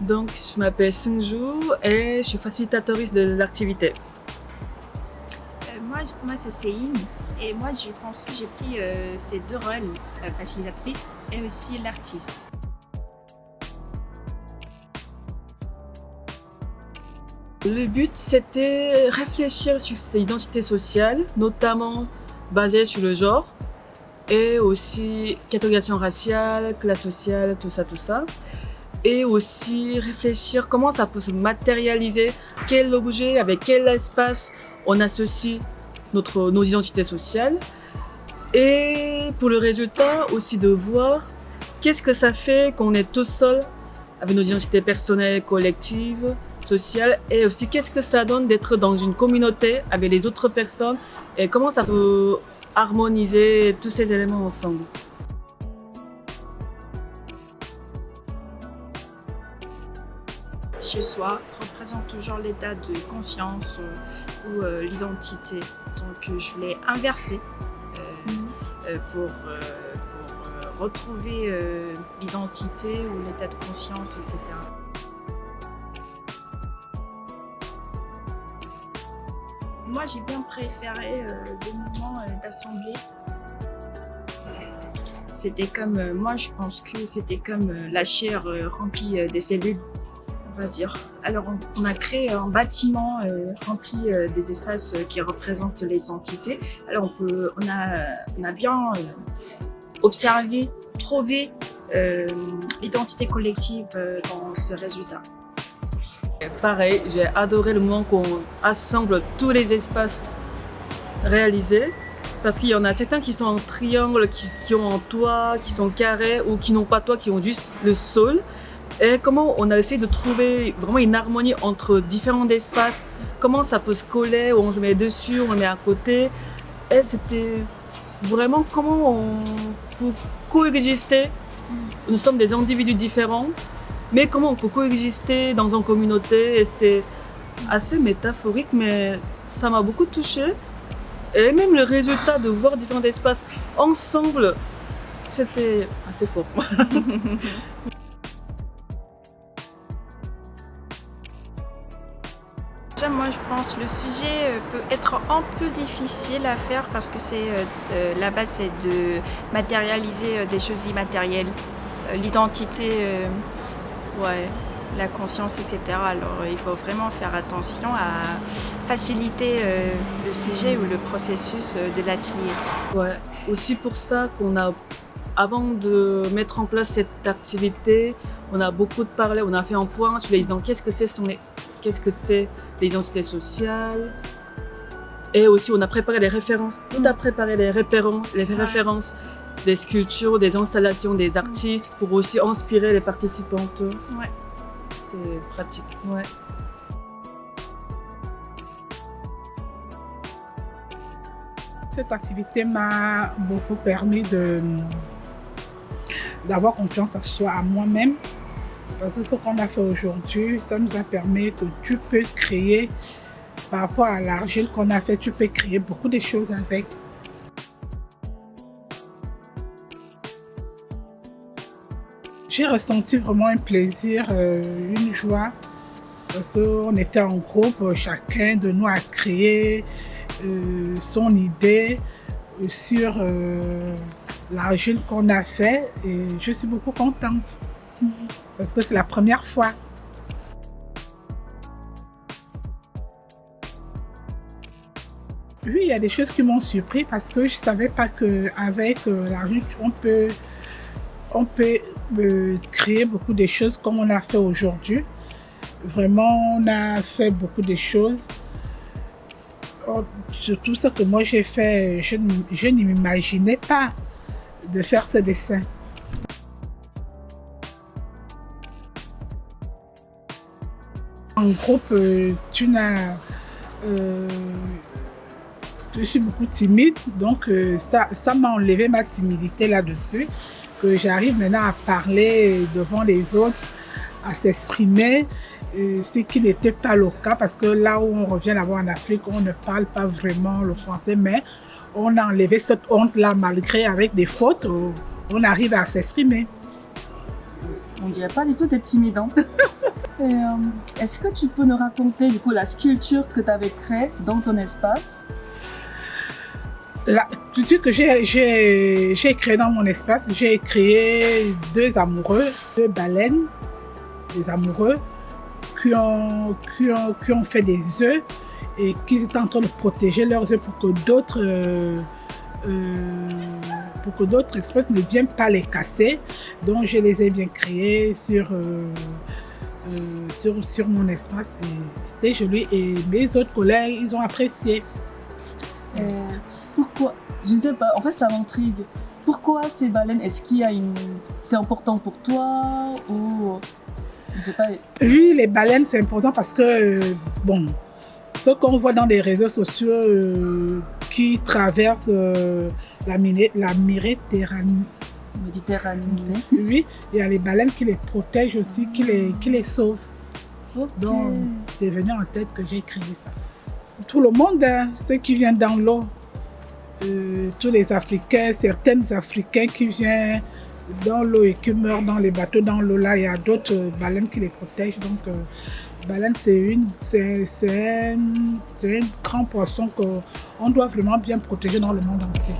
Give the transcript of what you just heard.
Donc, je m'appelle Sunju et je suis facilitatrice de l'activité. Moi c'est Céline et moi je pense que j'ai pris ces deux rôles, facilitatrice et aussi l'artiste. Le but, c'était réfléchir sur ces identités sociales, notamment basées sur le genre, et aussi catégorisation raciale, classe sociale, tout ça. Et aussi réfléchir comment ça peut se matérialiser, quel objet, avec quel espace on associe nos identités sociales. Et pour le résultat, aussi de voir qu'est-ce que ça fait qu'on est tout seul avec nos identités personnelles, collectives, sociales, et aussi qu'est-ce que ça donne d'être dans une communauté avec les autres personnes et comment ça peut harmoniser tous ces éléments ensemble. Chez soi représente toujours l'état de conscience ou l'identité. Donc je l'ai inversé pour retrouver l'identité ou l'état de conscience, etc. Moi j'ai bien préféré des moments d'assemblée. C'était comme, moi je pense que c'était comme la chair remplie des cellules. On va dire. Alors on a créé un bâtiment rempli des espaces qui représentent les entités. Alors on a bien observé, trouvé l'identité collective dans ce résultat. Pareil, j'ai adoré le moment qu'on assemble tous les espaces réalisés parce qu'il y en a certains qui sont en triangle, qui ont un toit, qui sont carrés ou qui n'ont pas de toit, qui ont juste le sol. Et comment on a essayé de trouver vraiment une harmonie entre différents espaces, comment ça peut se coller, on se met dessus, on le met à côté. Et c'était vraiment comment on peut coexister. Nous sommes des individus différents, mais comment on peut coexister dans une communauté. Et c'était assez métaphorique, mais ça m'a beaucoup touchée. Et même le résultat de voir différents espaces ensemble, c'était assez fort. Déjà, moi, je pense que le sujet peut être un peu difficile à faire parce que la base, c'est de matérialiser des choses immatérielles, l'identité, ouais, la conscience, etc. Alors, il faut vraiment faire attention à faciliter le sujet ou le processus de l'atelier. Ouais, aussi pour ça avant de mettre en place cette activité, on a beaucoup parlé, on a fait un point sur les identités, qu'est-ce que c'est l'identité sociale. Et aussi, on a préparé les références. On a préparé les références des sculptures, des installations, des artistes pour aussi inspirer les participantes. Ouais. C'était pratique. Ouais. Cette activité m'a beaucoup permis d'avoir confiance en soi, à moi-même. Parce que ce qu'on a fait aujourd'hui, ça nous a permis que tu peux créer, par rapport à l'argile qu'on a fait, tu peux créer beaucoup de choses avec. J'ai ressenti vraiment un plaisir, une joie, parce qu'on était en groupe, chacun de nous a créé son idée sur l'argile qu'on a fait et je suis beaucoup contente. Parce que c'est la première fois. Oui, il y a des choses qui m'ont surpris parce que je ne savais pas qu'avec l'argile, on peut créer beaucoup de choses comme on a fait aujourd'hui. Vraiment, on a fait beaucoup de choses. Surtout ce que moi j'ai fait, je ne m'imaginais pas de faire ce dessin. En groupe, je suis beaucoup timide, donc ça m'a enlevé ma timidité là-dessus, que j'arrive maintenant à parler devant les autres, à s'exprimer, ce qui n'était pas le cas, parce que là où on revient là-bas en Afrique, on ne parle pas vraiment le français, mais on a enlevé cette honte-là, malgré avec des fautes, on arrive à s'exprimer. On dirait pas du tout d'être timide, hein. Est-ce que tu peux nous raconter du coup la sculpture que tu avais créée dans ton espace? La sculpture que j'ai créée dans mon espace, j'ai créé deux amoureux, deux baleines, des amoureux qui ont fait des œufs et qui étaient en train de protéger leurs œufs pour que d'autres espèces ne viennent pas les casser. Donc je les ai bien créés sur mon espace et c'était joli et mes autres collègues, ils ont apprécié. Pourquoi? Je ne sais pas, en fait ça m'intrigue. Pourquoi ces baleines? Est-ce qu'il y a c'est important pour toi ou je sais pas. Oui, les baleines c'est important parce que ce qu'on voit dans les réseaux sociaux qui traversent la Méditerranée. Oui, il y a les baleines qui les protègent aussi, qui les sauvent. Okay. Donc, c'est venu en tête que j'ai créé ça. Tout le monde, ceux qui viennent dans l'eau, tous les Africains, certains Africains qui viennent dans l'eau et qui meurent dans les bateaux dans l'eau, là, il y a d'autres baleines qui les protègent. Donc, baleine, c'est un grand poisson qu'on doit vraiment bien protéger dans le monde entier.